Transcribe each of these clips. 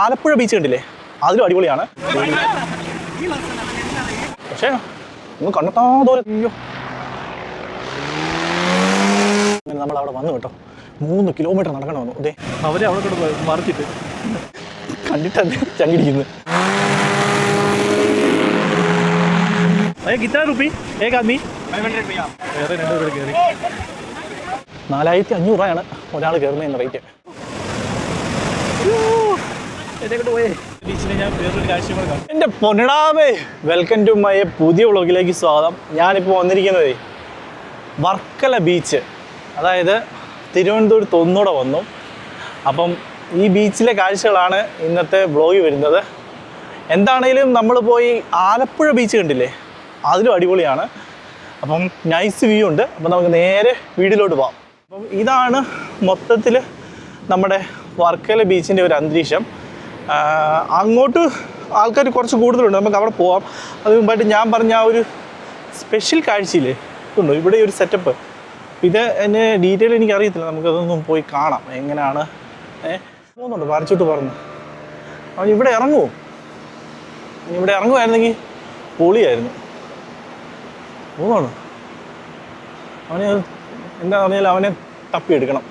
Alappuzha beach കണ്ടില്ലേ, അതിലും അടിപൊളിയാണ്. പക്ഷേ ഒന്ന് കണ്ടെത്താ ദൂരം. അയ്യോ, അങ്ങനെ നമ്മൾ അവിടെ വന്നു കേട്ടോ. 3 കിലോമീറ്റർ നടക്കണമെന്നു. അതെ, അവരെ അവിടെ കൊണ്ട് മറിച്ചിട്ട് കണ്ടിട്ട് ചങ്കിടിക്കുന്നു. कितना रुपी एक आदमी? 500 വേറെ 2 പേര് കയറി 4500 രൂപയാണ് ഒരാൾ കയറുന്നതിന് റേറ്റ്. ബീച്ചിനെ ഞാൻ വേറൊരു കാഴ്ച കാണാം. എൻ്റെ പൊന്നടാവേ, വെൽക്കം ടു മൈ പുതിയ വ്ളോഗിലേക്ക് സ്വാഗതം. ഞാനിപ്പോൾ വന്നിരിക്കുന്നത് വർക്കല ബീച്ച്, അതായത് തിരുവനന്തപുരത്ത് ഒന്നുകൂടെ വന്നു. അപ്പം ഈ ബീച്ചിലെ കാഴ്ചകളാണ് ഇന്നത്തെ വ്ളോഗിൽ വരുന്നത്. എന്താണേലും നമ്മൾ പോയി ആലപ്പുഴ ബീച്ച് കണ്ടില്ലേ, അതിലും അടിപൊളിയാണ്. അപ്പം നൈസ് വ്യൂ ഉണ്ട്. അപ്പം നമുക്ക് നേരെ വീട്ടിലോട്ട് പോകാം. അപ്പം ഇതാണ് മൊത്തത്തിൽ നമ്മുടെ വർക്കല ബീച്ചിൻ്റെ ഒരു അന്തരീക്ഷം. അങ്ങോട്ട് ആൾക്കാർ കുറച്ച് കൂടുതലുണ്ട്, നമുക്ക് അവിടെ പോവാം. അത് മുമ്പായിട്ട് ഞാൻ പറഞ്ഞ ആ ഒരു സ്പെഷ്യൽ കാഴ്ചയില്ലേ ഉണ്ടോ, ഇവിടെ ഒരു സെറ്റപ്പ്. ഇത് എന്നെ ഡീറ്റെയിൽ എനിക്കറിയത്തില്ല, നമുക്കതൊന്നും പോയി കാണാം എങ്ങനെയാണ്. പോകുന്നുണ്ട് പാരച്ചൂട്ട് പറഞ്ഞു. അവൻ ഇവിടെ ഇറങ്ങുമോ? ഇവിടെ ഇറങ്ങുമായിരുന്നെങ്കിൽ പൊളിയായിരുന്നു. പോകുന്നുണ്ട്. അവനെ എന്താ പറഞ്ഞാൽ അവനെ തപ്പിയെടുക്കണം.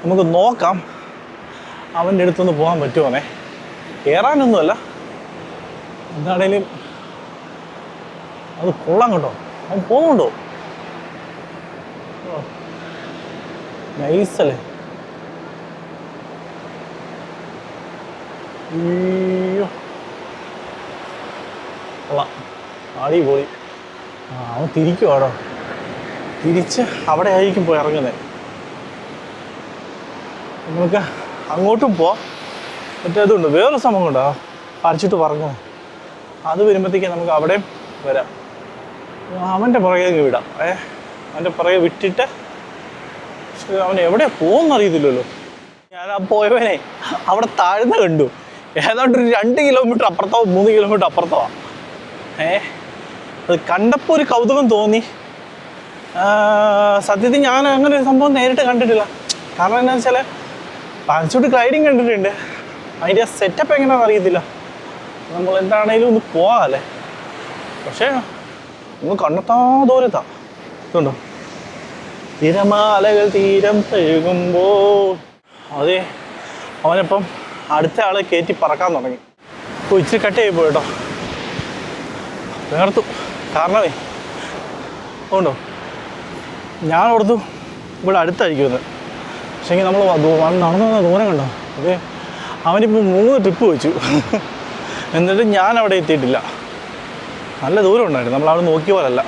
നമുക്ക് നോക്കാം അവൻ്റെ അടുത്തൊന്ന് പോകാൻ പറ്റുമോന്നേ. കയറാനൊന്നുമല്ല, എന്താണേലും അത് കൊള്ളാം കേട്ടോ. അവൻ പോകുന്നുണ്ടോ? നൈസല്ലേ. അയ്യോ, കൊള്ളാം, അടിപൊളി. അവൻ തിരിക്കുവാടോ, തിരിച്ച് അവിടെ ആയിരിക്കും പോയി ഇറങ്ങുന്നത്. നമുക്ക് അങ്ങോട്ടും പോവാം. മറ്റേ അതുണ്ട്, വേറൊരു സംഭവം ഉണ്ടോ, പറിച്ചിട്ട് പറങ്ങും. അത് വരുമ്പോഴത്തേക്കും നമുക്ക് അവിടെയും വരാം. അവൻ്റെ പുറകെ വിടാം. അവൻ്റെ പുറകെ വിട്ടിട്ട് അവൻ എവിടെ പോകുമെന്ന് അറിയത്തില്ലല്ലോ. ഞാൻ ആ പോയവനെ അവിടെ താഴ്ന്ന കണ്ടു. ഏതാണ്ട് ഒരു 2 കിലോമീറ്റർ അപ്പുറത്തോ 3 കിലോമീറ്റർ അപ്പുറത്തോ. അത് കണ്ടപ്പോൾ ഒരു കൗതുകം തോന്നി. സത്യത്തിൽ ഞാൻ അങ്ങനെ ഒരു സംഭവം നേരിട്ട് കണ്ടിട്ടില്ല. കാരണം എന്താണെന്ന് വെച്ചാൽ പാരച്യൂട്ട് ഗ്ലൈഡിങ് കണ്ടിട്ടുണ്ട്, അതിൻ്റെ സെറ്റപ്പ് എങ്ങനെയാണെന്ന് അറിയത്തില്ല. നമ്മൾ എന്താണേലും ഒന്ന് പോകാമല്ലേ. പക്ഷേ ഒന്ന് കണ്ടെത്താ ദൂരത്താ. ഇതുണ്ടോ, തിരമാലകൾ തീരം തഴുകുമ്പോൾ. അതെ, അവനിപ്പം അടുത്ത ആളെ കയറ്റി പറക്കാൻ തുടങ്ങി. ഇപ്പോൾ ഇച്ചിരി കട്ട് ചെയ്ത് പോയിട്ടോ, വേർത്തു. കാരണമേ ഉണ്ടോ, ഞാൻ ഓർത്തു ഇവിടെ അടുത്തായിരിക്കുമെന്ന്. പക്ഷേങ്കിൽ നമ്മൾ നടന്നു വന്ന ദൂരം കണ്ടോ. അതെ, അവനിപ്പോൾ 3 ട്രിപ്പ് വെച്ചു. എന്നിട്ട് ഞാൻ അവിടെ എത്തിയിട്ടില്ല. നല്ല ദൂരം ഉണ്ടായിരുന്നു, നമ്മളവിടെ നോക്കിയ പോലല്ല.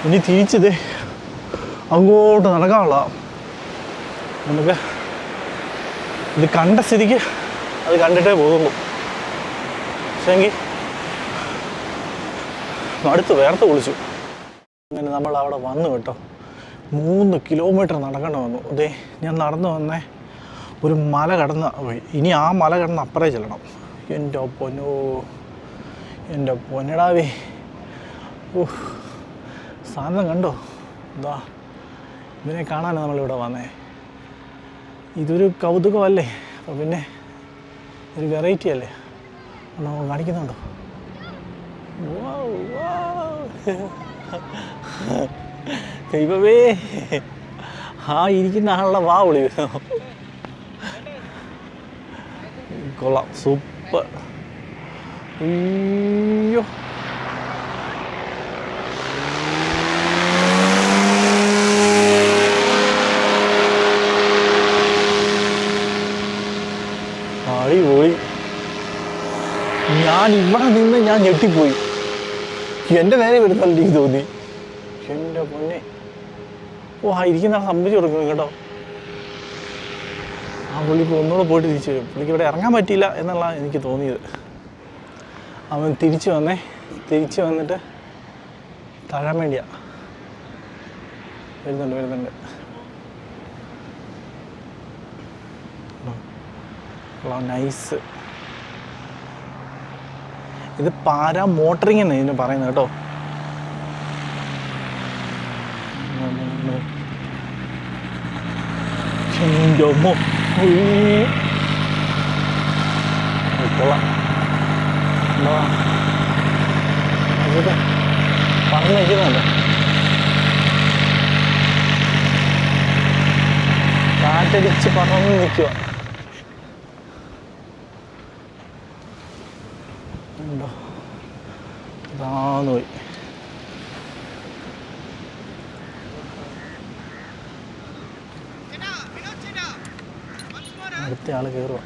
ഇനി തിരിച്ചത് അങ്ങോട്ട് നടക്കാനുള്ള. നമുക്ക് ഇത് കണ്ട സ്ഥിതിക്ക് അത് കണ്ടിട്ടേ പോകുള്ളൂ. പക്ഷേങ്കിൽ അടുത്ത് വേർത്ത് കുളിച്ചു. അങ്ങനെ നമ്മൾ അവിടെ വന്നു കേട്ടോ. 3 കിലോമീറ്റർ നടക്കേണ്ടി വന്നു. അതെ, ഞാൻ നടന്നു വന്നേ ഒരു മല കടന്ന് പോയി. ഇനി ആ മല കടന്ന് അപ്പുറേ ചെല്ലണം. എൻ്റെ പൊന്നോ, എൻ്റെ പൊന്നടാവേ. സാധനം കണ്ടോ, എന്താ ഇതിനെ കാണാനാണ് നമ്മളിവിടെ വന്നേ. ഇതൊരു കൗതുകമല്ലേ, അപ്പോൾ പിന്നെ ഒരു വെറൈറ്റി അല്ലേ നമ്മൾ കാണിക്കുന്നുണ്ടോ. ദൈവമേ, ആ ഇരിക്കുന്ന ആളുടെ വാ വിളി. കൊള്ളാം, സൂപ്പർ. അയ്യോ, അടിപൊളി. ഞാൻ ഇവിടെ നിന്ന് ഞാൻ ഞെട്ടിപ്പോയി. എൻ്റെ നേരെ വരുന്നല്ല എനിക്ക് തോന്നി. എൻ്റെ പൊന്നെ, ആ ഇരിക്കുന്ന സമ്മതിച്ചു കൊടുക്കും കേട്ടോ. ആ പുള്ളിക്ക് ഒന്നുകൂടെ പോയിട്ട് തിരിച്ചു വരും. പുള്ളിക്ക് ഇവിടെ ഇറങ്ങാൻ പറ്റിയില്ല എന്നുള്ള എനിക്ക് തോന്നിയത്. അവൻ തിരിച്ചു വന്നിട്ട് താഴാൻ വേണ്ടിയാ വരുന്നുണ്ട്. നൈസ്. ഇത് പാരാ മോട്ടറിങ് എന്ന് ഇതിന് പറയുന്നത് കേട്ടോ. കൊള്ളാം. പറഞ്ഞു വയ്ക്കുന്നുണ്ട്. കാറ്റടിച്ച് പറന്ന് നിൽക്കുക. ഉണ്ടോ? ഇതാന്ന് പോയി. അടുത്ത ആള് കയറുക.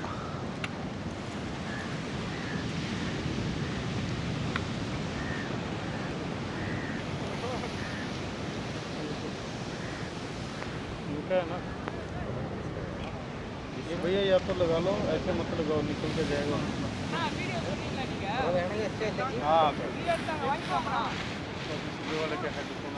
भैया या तो लगा लो, ऐसे मत लगाओ, निकल के जाएगा. हाँ वाले के हेडफोन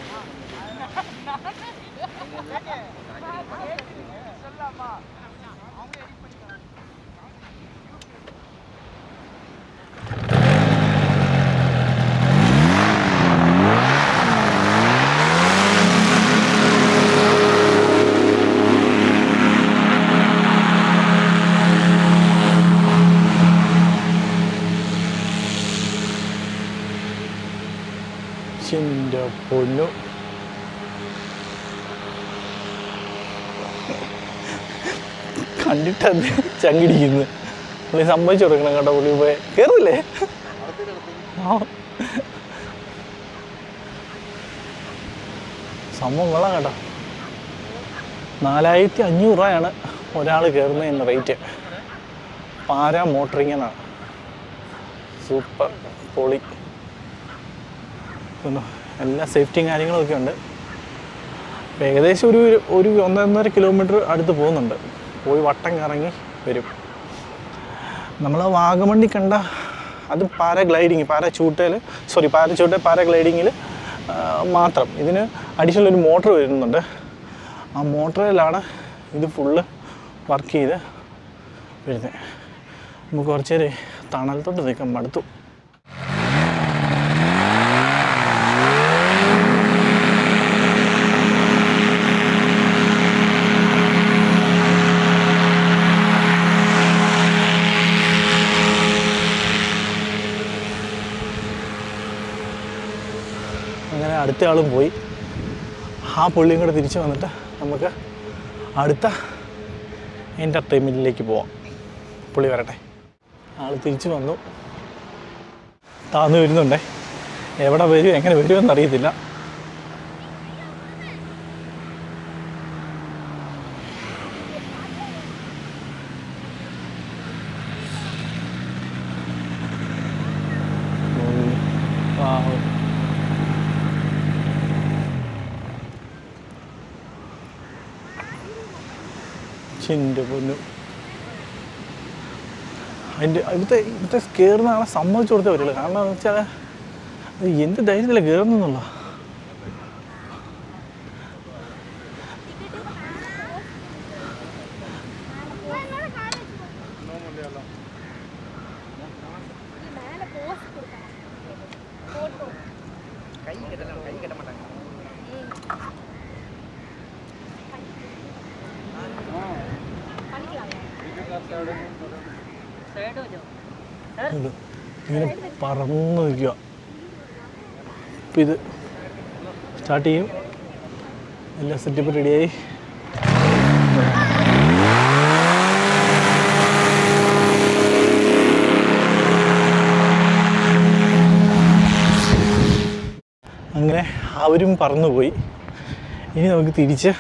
എൻ്റെ പൊന്നു. കണ്ടിട്ടത് ചങ്കിടിക്കുന്നു. പുള്ളി സമ്മതിച്ചു കൊടുക്കണം കേട്ടോ. പുള്ളി പോയി കയറില്ലേ? സംഭവം കൊള്ളാം കേട്ടോ. 4500 രൂപയാണ് ഒരാൾ കയറുന്നതിന് റേറ്റ്. പാരാ മോട്ടറിങ്ങനാണ്. സൂപ്പർ പൊളി. എല്ലാ സേഫ്റ്റിയും കാര്യങ്ങളൊക്കെ ഉണ്ട്. ഏകദേശം ഒരു 1.5 കിലോമീറ്റർ അടുത്ത് പോകുന്നുണ്ട്. പോയി വട്ടം കറങ്ങി വരും. നമ്മൾ വാഗമണ്ണി കണ്ട അത് പാരാഗ്ലൈഡിങ്, പാരാഗ്ലൈഡിങ്ങിൽ മാത്രം. ഇതിന് അഡീഷണൽ ഒരു മോട്ടർ വരുന്നുണ്ട്. ആ മോട്ടറിലാണ് ഇത് ഫുള്ള് വർക്ക് ചെയ്ത് വരുന്നത്. നമുക്ക് കുറച്ച് നേരം തണലത്തോട്ട് നിൽക്കാൻ മടുത്തു. അങ്ങനെ അടുത്ത ആളും പോയി. ആ പുള്ളിയും കൂടെ തിരിച്ച് വന്നിട്ട് നമുക്ക് അടുത്ത എൻ്റർടൈൻമെൻറ്റിലേക്ക് പോവാം. പുള്ളി വരട്ടെ. ആൾ തിരിച്ചു വന്നു. താന്നു വരുന്നുണ്ടേ. എവിടെ വരും എങ്ങനെ വരുമെന്ന് അറിയത്തില്ല. ചിൻ്റെ പൊന്നു. ഇവിടുത്തെ കയറുന്ന ആളെ സമ്മതിച്ചു കൊടുത്തേ പറ്റുള്ളൂ. കാരണം എന്ന് വെച്ചാൽ എന്ത് ധൈര്യത്തിലാണ് കയറുന്നുള്ള. ഇങ്ങനെ പറന്ന് നിൽക്കുക. അപ്പം ഇത് സ്റ്റാർട്ട് ചെയ്യും. എല്ലാ സെറ്റപ്പ് റെഡിയായി. അങ്ങനെ അവരും പറന്നുപോയി. ഇനി നമുക്ക് തിരിച്ച്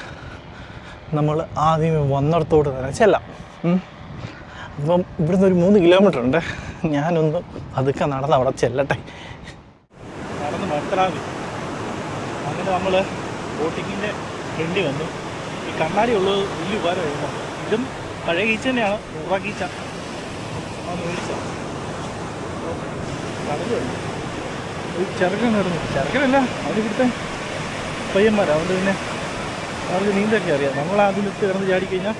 നമ്മൾ ആദ്യം വന്നിടത്തോട് തന്നെ ചെല്ലാം. അപ്പം ഇവിടുന്ന് ഒരു 3 കിലോമീറ്റർ ഉണ്ട്. ഞാനൊന്ന് പതുക്കെ നടന്ന് അവിടെ ചെല്ലട്ടെ. നടന്ന് മടുത്തലാതി. അങ്ങനെ നമ്മൾ ബോട്ടിങ്ങിൻ്റെ ഫ്രണ്ടിൽ വന്നു. ഈ കണ്ണാടി ഉള്ളത് വലിയ ഉപകാരമായിരുന്നു. ഇതും പഴയ കീച്ച തന്നെയാണ്. 100 രൂപ കീച്ച മേടിച്ച കടന്നു വന്നു. ഒരു ചെറുക്കൻ കിടന്നു. ചെറുക്കനല്ല, അവർ ഇവിടുത്തെ പയ്യന്മാരാണ്. അതുകൊണ്ട് പിന്നെ അവർക്ക് നീന്തൊക്കെ അറിയാം. നമ്മൾ അതിലിട്ട് കിടന്ന് ചാടിക്കഴിഞ്ഞാൽ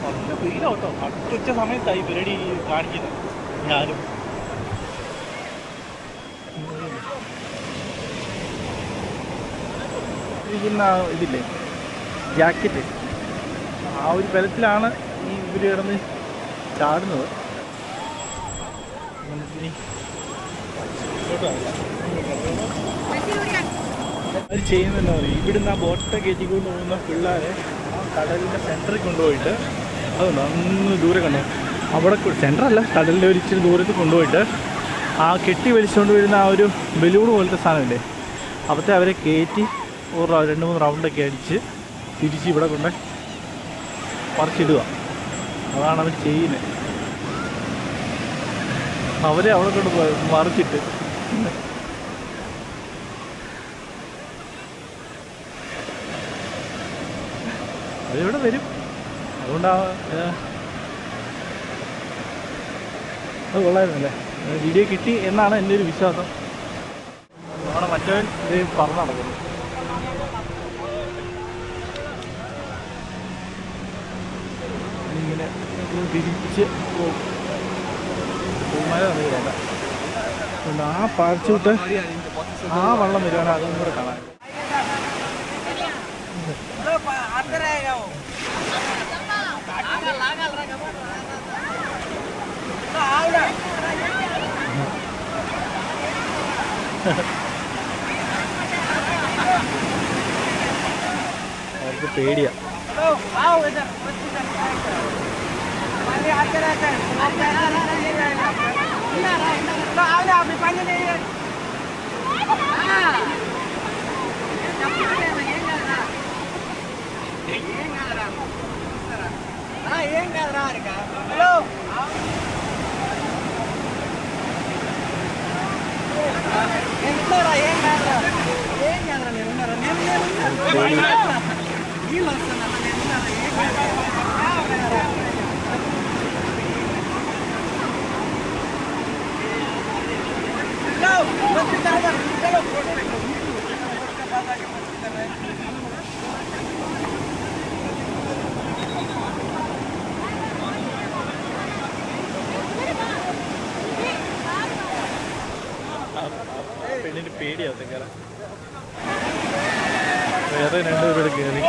നല്ല വെയിലാട്ടോ. അടുത്തുച്ച സമയത്തായി പരിപാടി കാണിക്കുന്നത്. ഞാനും ഇതില്ലേ ജാക്കറ്റ് ആ ഒരു ബലത്തിലാണ് ഈ ഇവർ കിടന്ന് ചാടുന്നത്. നമുക്കിനി അത് ചെയ്യുന്നതെന്ന് പറയും, ഇവിടുന്ന് ആ ബോട്ടെ കയറ്റിക്കൊണ്ട് പോകുന്ന പിള്ളേരെ ആ കടലിൻ്റെ സെൻറ്ററിൽ കൊണ്ടുപോയിട്ട് അതുണ്ട് അങ്ങ് ദൂരെ കണ്ടോ, അവിടെ സെൻറ്ററല്ല കടലിൻ്റെ ഒരു ഇച്ചിരി ദൂരത്ത് കൊണ്ടുപോയിട്ട് ആ കെട്ടി വലിച്ചുകൊണ്ട് വരുന്ന ആ ഒരു ബലൂൺ പോലത്തെ സാധനമില്ലേ, അവിടുത്തെ അവരെ കയറ്റി ഒരു 2-3 റൗണ്ടൊക്കെ അടിച്ച് തിരിച്ച് ഇവിടെ കൊണ്ട് പറിച്ചിടുക. അതാണ് അവർ ചെയ്യുന്നത്. അവരെ അവിടെ കൊണ്ട് മറിച്ചിട്ട് അതിവിടെ വരും. അതുകൊണ്ടാണ് അത് കൊള്ളായിരുന്നല്ലേ, വീഡിയോ കിട്ടി എന്നാണ് എൻ്റെ ഒരു വിശ്വാസം. നമ്മുടെ മറ്റവൻ ഇത് പറഞ്ഞു നടക്കുന്നു. ഇങ്ങനെ തിരിച്ച് പൂമാല തന്നില്ല. അതുകൊണ്ട് ആ പാർച്ചൂട്ട് ആ വള്ളം വരുവാണ്, അതും കൂടെ കാണാൻ. അവർക്ക് പേടിയാ. പെണ്ണിന് പേടിയാവും കയറാൻ. വേറെ 2 പേര് കയറി.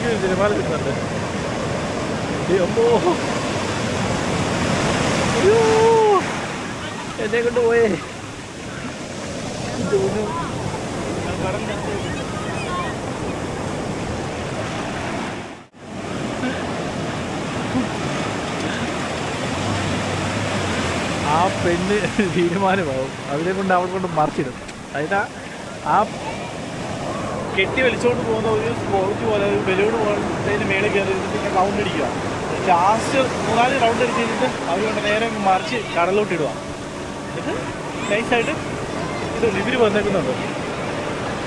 വലിയ തിരമാല കിട്ടുന്നുണ്ട്. അയ്യോ എന്നെ കൊണ്ട് പോയേ. ആ പെണ്ണ് തീരുമാനമാവും, അതിനെ കൊണ്ട് അവിടെ കൊണ്ട് മറിച്ചിടും. അതായത് ആ കെട്ടി വലിച്ചുകൊണ്ട് പോകുന്ന ഒരു സ്പോർട്ട് പോലെ ഒരു ബലൂൺ പോലത്തേന് മേളിൽ കയറി പിന്നെ റൗണ്ട് അടിക്കുക. ലാസ്റ്റ് 3-4 റൗണ്ട് അടിച്ച് കഴിഞ്ഞിട്ട് അവർ കൊണ്ട് നേരെ മറിച്ച് കടലോട്ട് ഇടുക. എന്നിട്ട് നൈസായിട്ട് ഇത് ഇവർ വന്നേക്കുന്നുണ്ട്.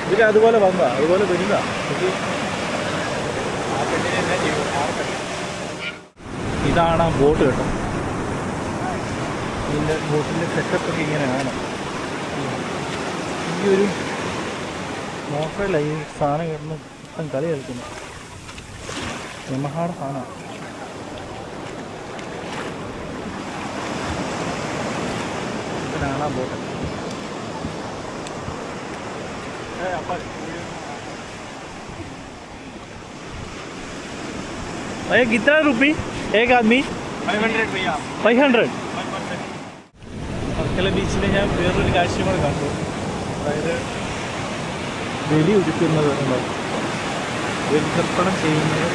ഇവർ അതുപോലെ വന്നതാ, അതുപോലെ വരുന്നതാ. ആ പെണ്ണിനെ എന്നാ ചെയ്യും ആർക്കറിയാം. ഇതാണ് ആ ബോട്ട് കേട്ടോ. ഇതിൻ്റെ ബോട്ടിൻ്റെ സെറ്റപ്പൊക്കെ ഇങ്ങനെയാണ്. ഈ ഒരു മോട്ടറല്ല ഈ സാധനം കിടന്ന് മൊത്തം കളി കളിക്കുന്നു. യമഹാടെ സാധനമാണ്. ഇതിനാണ് ആ ബോട്ട്. भैया कितना रुपये एक आदमी? 500 भैया. 500. വർക്കല ബീച്ചിൽ ഞാൻ വേറൊരു കാഴ്ചയും കൂടെ കണ്ടു. അതായത് ബലി ഒതുക്കുന്നത് ബലിതർപ്പണം ചെയ്യുന്നത്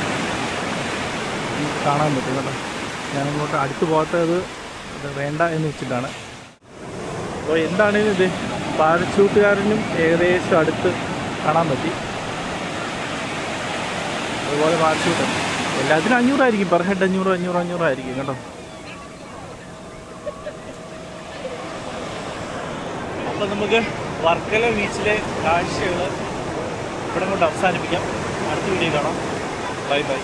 കാണാൻ പറ്റും കേട്ടോ. ഞാനിങ്ങോട്ട് അടുത്ത് പോകാത്തത് വേണ്ട എന്ന് വെച്ചിട്ടാണ്. അപ്പോൾ എന്താണേലും ഇത് പാരച്യൂട്ടുകാരനും ഏകദേശം അടുത്ത് കാണാൻ പറ്റി. അതുപോലെ പാരച്യൂട്ട് എല്ലാത്തിനും 500 ആയിരിക്കും, പെർ ഹെഡ് 500 ആയിരിക്കും കേട്ടോ. അപ്പോൾ നമുക്ക് വർക്കല ബീച്ചിലെ കാഴ്ചകൾ ഇവിടെ കൊണ്ട് അവസാനിപ്പിക്കാം. അടുത്ത വീഡിയോ കാണാം. Bye bye.